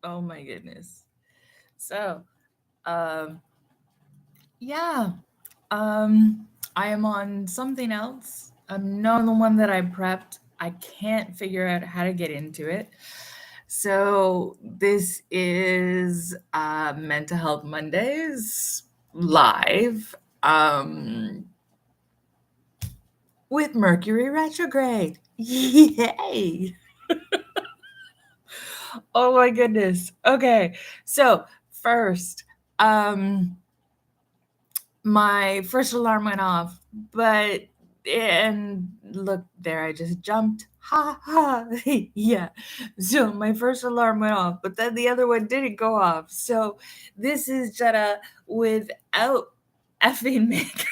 Oh my goodness. So, um, yeah, I am on something else. I'm not on the one that I prepped. I can't figure out how to get into it. So, this is Mental Health Mondays live with Mercury Retrograde. Yay! Oh my goodness. Okay. So, first, um, my first alarm went off, but and look there, I just jumped. Ha ha. Yeah. So my first alarm went off, but then the other one didn't go off. So this is Jetta without effing makeup.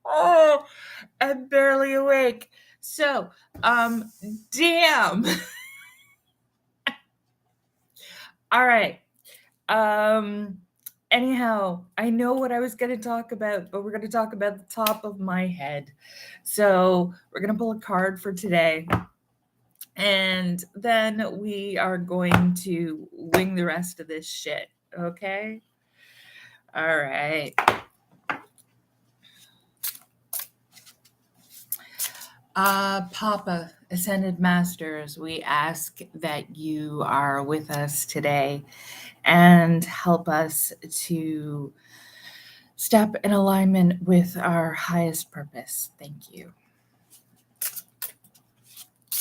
Oh, I'm barely awake. So, damn. All right. Um, anyhow, I know what I was going to talk about, but we're going to talk about the top of my head. So we're going to pull a card for today. And then we are going to wing the rest of this shit. Okay? All right. Papa, Ascended Masters, we ask that you are with us today and help us to step in alignment with our highest purpose. Thank you.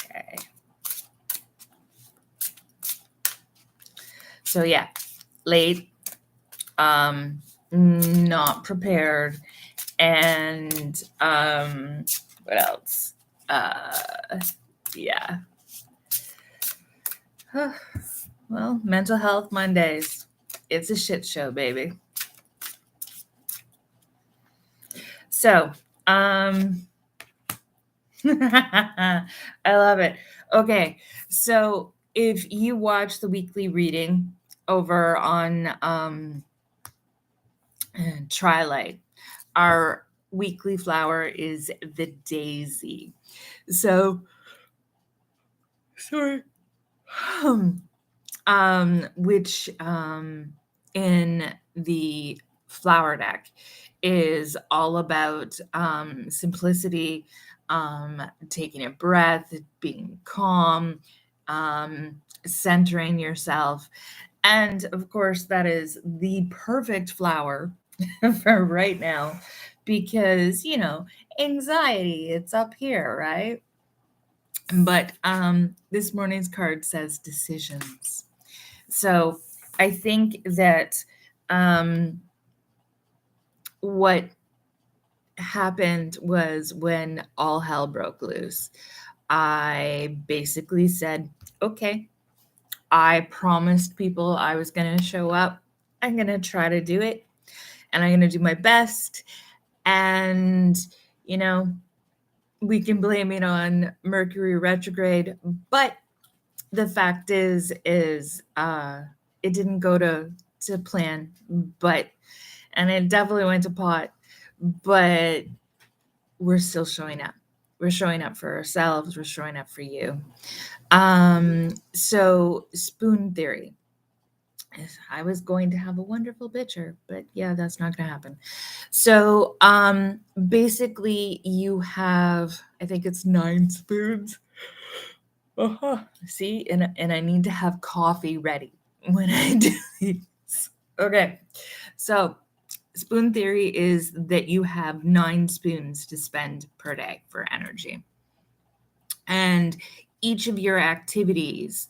Okay. So yeah, late, not prepared, and what else? Yeah. Well, mental health Mondays. It's a shit show, baby. So, I love it. Okay, so if you watch the weekly reading over on Trilight, our weekly flower is the daisy. So, sorry. Which in the flower deck is all about simplicity, taking a breath, being calm, centering yourself. And of course, that is the perfect flower for right now because, anxiety, it's up here, right? But this morning's card says decisions. So I think that what happened was when all hell broke loose, I basically said, okay, I promised people I was going to show up. I'm going to try to do it and I'm going to do my best. And, you know, we can blame it on Mercury retrograde, but the fact is it didn't go to plan, but and it definitely went to pot, but we're still showing up. We're showing up for ourselves, we're showing up for you. So spoon theory. I was going to have a wonderful picture, but yeah, that's not going to happen. So, basically you have, I think it's 9 spoons. Uh-huh. See, and I need to have coffee ready when I do these. Okay. So, spoon theory is that you have 9 spoons to spend per day for energy. And each of your activities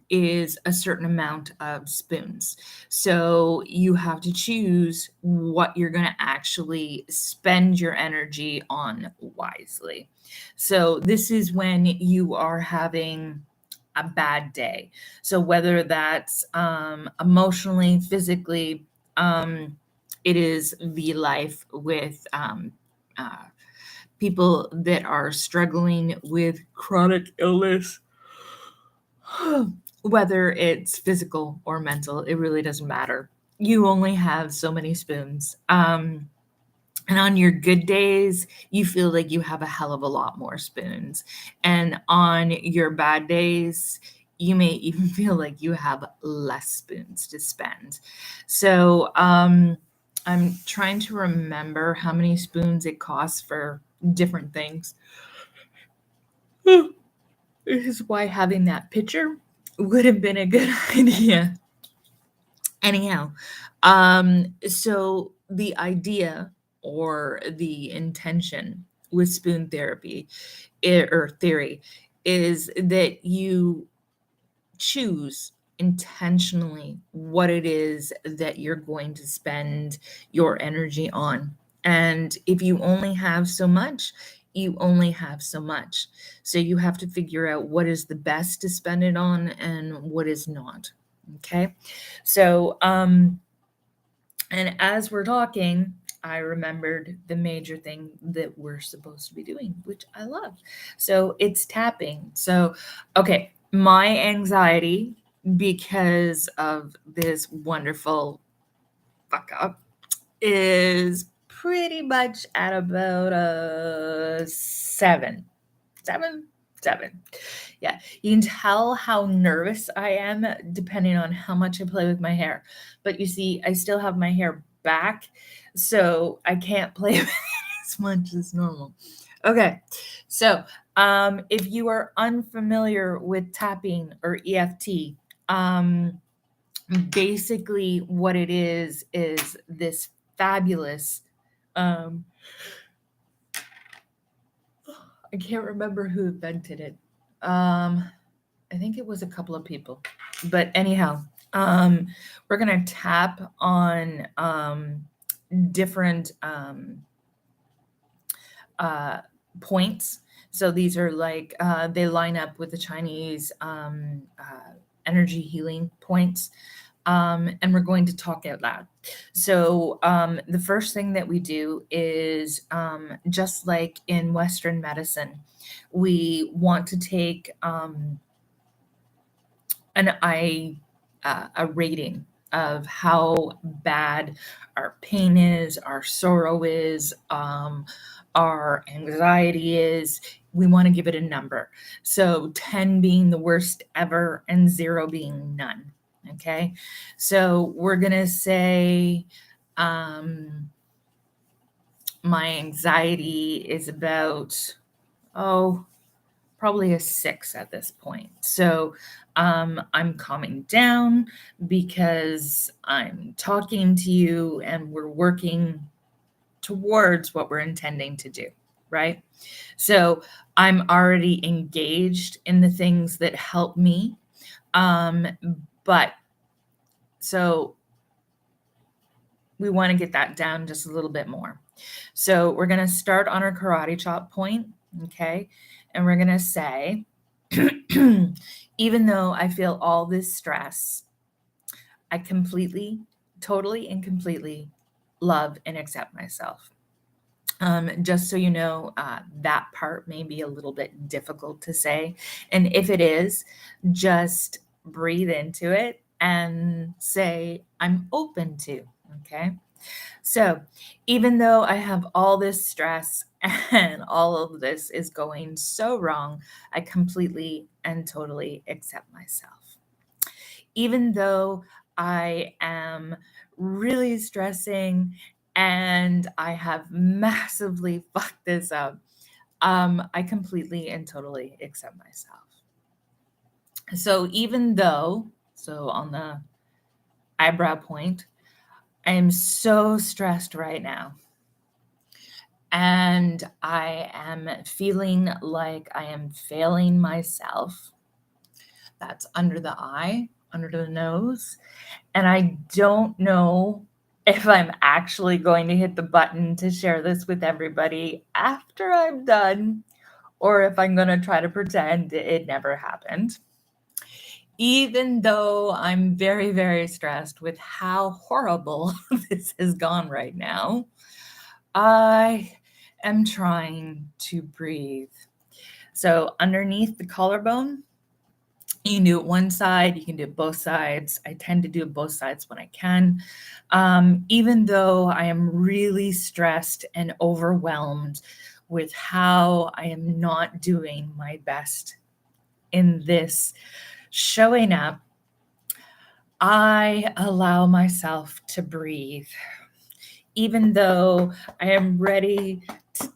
is a certain amount of spoons. So you have to choose what you're going to actually spend your energy on wisely. So this is when you are having a bad day. So whether that's emotionally, physically, it is the life with uh, people that are struggling with chronic illness, whether it's physical or mental, it really doesn't matter. You only have so many spoons. And on your good days, you feel like you have a hell of a lot more spoons. And on your bad days, you may even feel like you have less spoons to spend. So I'm trying to remember how many spoons it costs for different things. This is why having that picture would have been a good idea. Anyhow, so the idea or the intention with spoon therapy or theory is that you choose intentionally what it is that you're going to spend your energy on. And if you only have so much, you only have so much. So you have to figure out what is the best to spend it on and what is not. Okay. So, and as we're talking, I remembered the major thing that we're supposed to be doing, which I love. So it's tapping. So, okay, my anxiety because of this wonderful fuck up is pretty much at about a 7. 7? 7. Yeah, you can tell how nervous I am depending on how much I play with my hair. But you see, I still have my hair back, so I can't play with it as much as normal. Okay, so if you are unfamiliar with tapping or EFT, basically what it is this fabulous um, I can't remember who invented it. I think it was a couple of people. But anyhow, we're going to tap on different uh, points. So these are like, they line up with the Chinese energy healing points. And we're going to talk out loud. So the first thing that we do is just like in Western medicine, we want to take a rating of how bad our pain is, our sorrow is, our anxiety is. We want to give it a number. So 10 being the worst ever and 0 being none. Okay. So we're going to say my anxiety is about, probably a 6 at this point. So I'm calming down because I'm talking to you and we're working towards what we're intending to do, right? So I'm already engaged in the things that help me. But so we want to get that down just a little bit more. So we're going to start on our karate chop point, okay? And we're going to say, even though I feel all this stress, I completely, totally, and completely love and accept myself. Just so you know, that part may be a little bit difficult to say. And if it is, just breathe into it and say, I'm open to, okay? So, even though I have all this stress and all of this is going so wrong, I completely and totally accept myself. Even though I am really stressing and I have massively fucked this up, I completely and totally accept myself. So, even though, so on the eyebrow point, I am so stressed right now. And I am feeling like I am failing myself. That's under the eye, under the nose. And I don't know if I'm actually going to hit the button to share this with everybody after I'm done, or if I'm going to try to pretend it never happened. Even though I'm very, very stressed with how horrible this has gone right now, I am trying to breathe. So underneath the collarbone, you can do it one side, you can do it both sides. I tend to do it both sides when I can. Even though I am really stressed and overwhelmed with how I am not doing my best in this showing up, I allow myself to breathe, even though I am ready to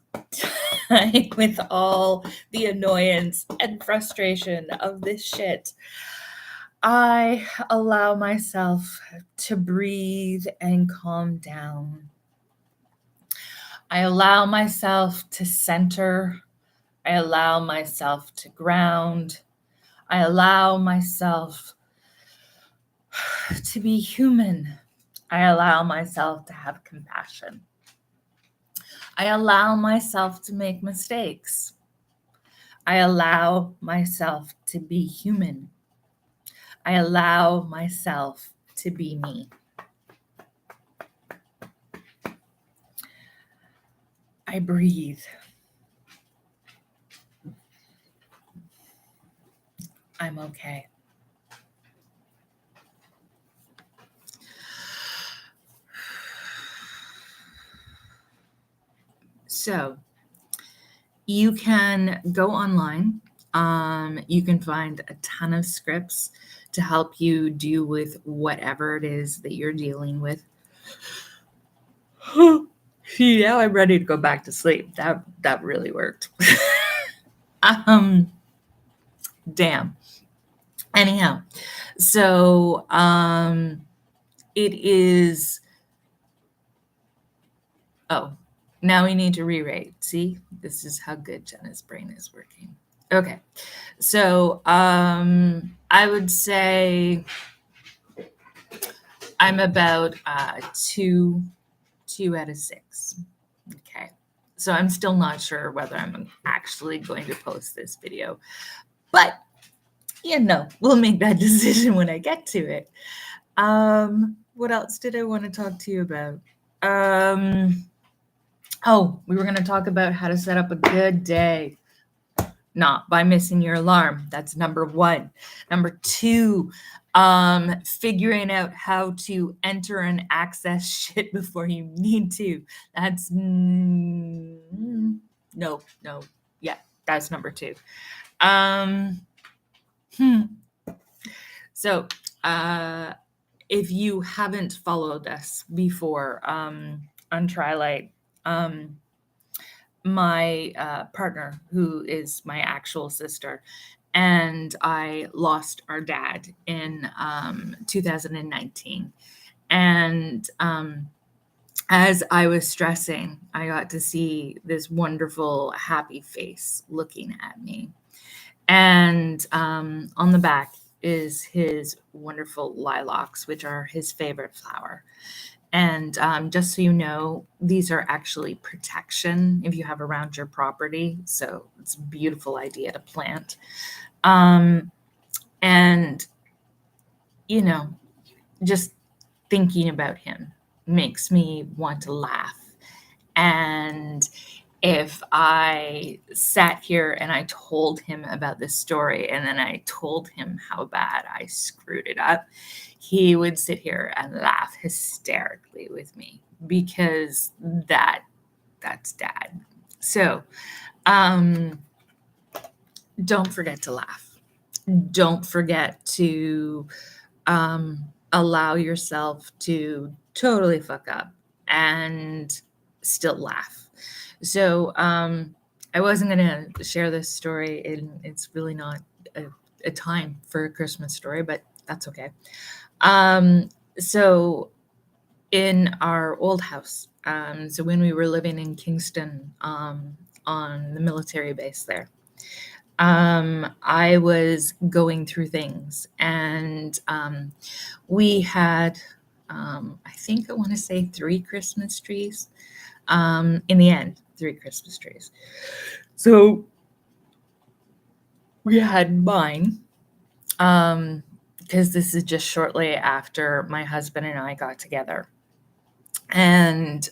die with all the annoyance and frustration of this shit. I allow myself to breathe and calm down. I allow myself to center. I allow myself to ground. I allow myself to be human. I allow myself to have compassion. I allow myself to make mistakes. I allow myself to be human. I allow myself to be me. I breathe. I'm okay. So you can go online. You can find a ton of scripts to help you deal with whatever it is that you're dealing with. See, now I'm ready to go back to sleep. That really worked. Damn. Anyhow, so it is. Oh, now we need to re-rate. See, this is how good Jenna's brain is working. Okay, so I would say I'm about 2 out of 6. Okay, so I'm still not sure whether I'm actually going to post this video, but we'll make that decision when I get to it. What else did I want to talk to you about? We were going to talk about how to set up a good day. Not by missing your alarm. That's number 1. Number 2, figuring out how to enter and access shit before you need to. That's no. Yeah, that's number 2. So, if you haven't followed us before on Trilight, my partner, who is my actual sister, and I lost our dad in 2019. And as I was stressing, I got to see this wonderful, happy face looking at me. And on the back is his wonderful lilacs, which are his favorite flower. And just so you know, these are actually protection if you have around your property. So it's a beautiful idea to plant. And, just thinking about him makes me want to laugh. And if I sat here and I told him about this story and then I told him how bad I screwed it up, he would sit here and laugh hysterically with me because that's dad. So don't forget to laugh. Don't forget to allow yourself to totally fuck up and still laugh. So I wasn't going to share this story, and it's really not a time for a Christmas story, but that's okay. So in our old house, so when we were living in Kingston on the military base there, I was going through things, and we had, I think I want to say 3 Christmas trees. In the end, 3 Christmas trees. So we had mine, because this is just shortly after my husband and I got together. And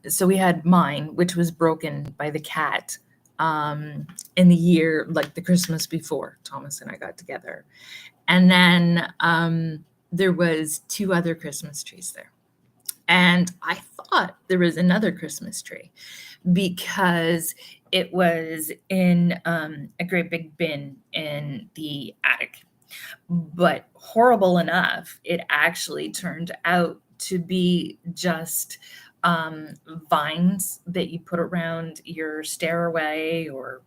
so we had mine, which was broken by the cat in the year, like the Christmas before Thomas and I got together. And then there was 2 other Christmas trees there. And I thought there was another Christmas tree because it was in a great big bin in the attic. But horrible enough, it actually turned out to be just um, vines that you put around your stairway or,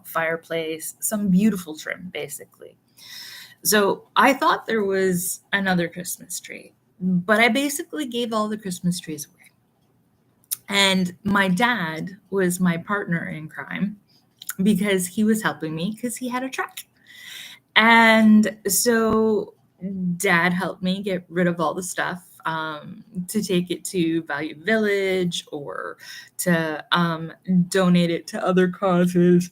fireplace, some beautiful trim, basically. So I thought there was another Christmas tree, but I basically gave all the Christmas trees away. And my dad was my partner in crime because he was helping me because he had a truck. And so dad helped me get rid of all the stuff to take it to Value Village or to donate it to other causes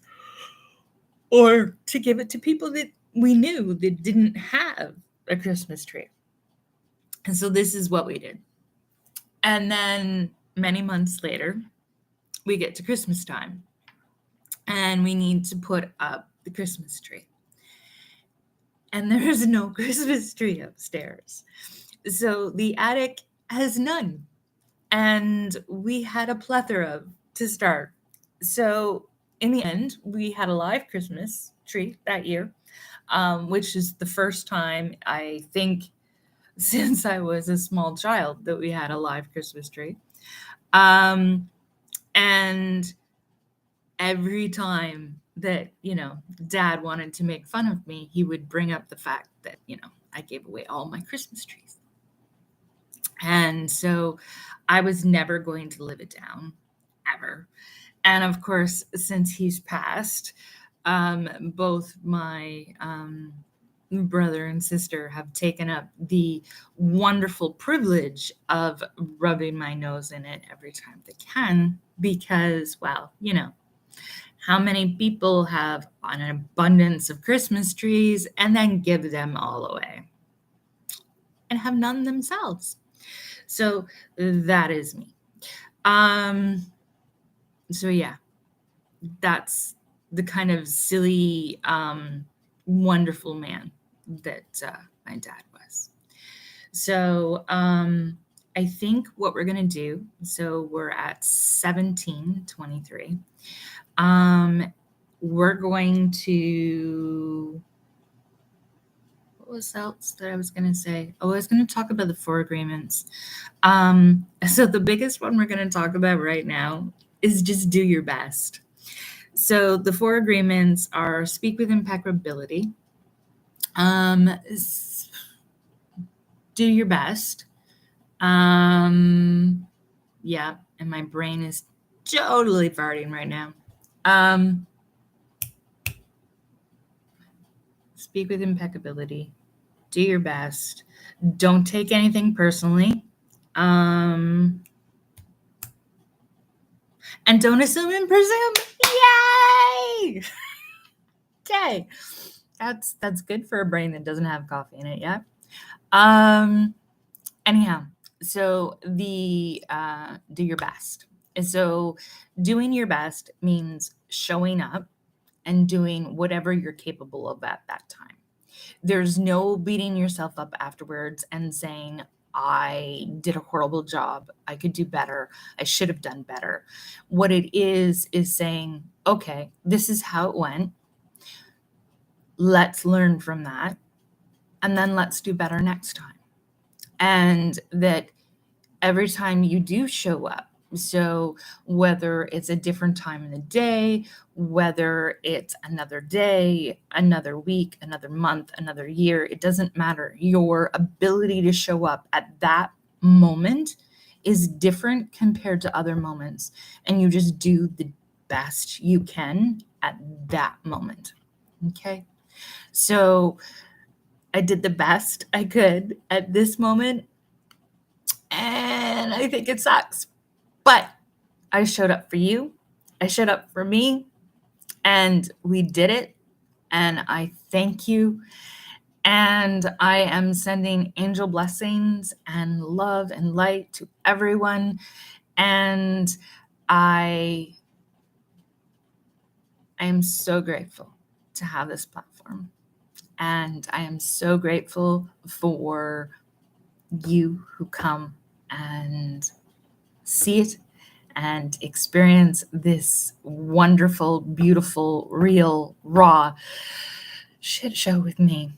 or to give it to people that we knew that didn't have a Christmas tree. And so this is what we did. And then many months later, we get to Christmas time and we need to put up the Christmas tree. And there's no Christmas tree upstairs. So the attic has none. And we had a plethora to start. So in the end, we had a live Christmas tree that year, which is the first time I think since I was a small child that we had a live Christmas tree. And every time that, dad wanted to make fun of me, he would bring up the fact that, I gave away all my Christmas trees. And so I was never going to live it down, ever. And of course, since he's passed, both my brother and sister have taken up the wonderful privilege of rubbing my nose in it every time they can because, well, how many people have an abundance of Christmas trees and then give them all away and have none themselves? So that is me. So yeah, that's the kind of silly, wonderful man that my dad was. So I think what we're going to do, so we're at 1723. We're going to, what was else that I was going to say? Oh, I was going to talk about the 4 agreements. So the biggest one we're going to talk about right now is just do your best. So the 4 agreements are speak with impeccability, do your best. Yeah, and my brain is totally farting right now. Speak with impeccability, do your best, don't take anything personally, and don't assume and presume. Yay! Okay, that's good for a brain that doesn't have coffee in it yet. Anyhow, so the do your best. And so doing your best means showing up and doing whatever you're capable of at that time. There's no beating yourself up afterwards and saying, I did a horrible job. I could do better. I should have done better. What it is saying, okay, this is how it went. Let's learn from that. And then let's do better next time. And that every time you do show up, so whether it's a different time in the day, whether it's another day, another week, another month, another year, it doesn't matter. Your ability to show up at that moment is different compared to other moments. And you just do the best you can at that moment. Okay. So I did the best I could at this moment. And I think it sucks. But I showed up for you. I showed up for me. And we did it. And I thank you. And I am sending angel blessings and love and light to everyone. And I am so grateful to have this platform. And I am so grateful for you who come and see it and experience this wonderful, beautiful, real, raw shit show with me.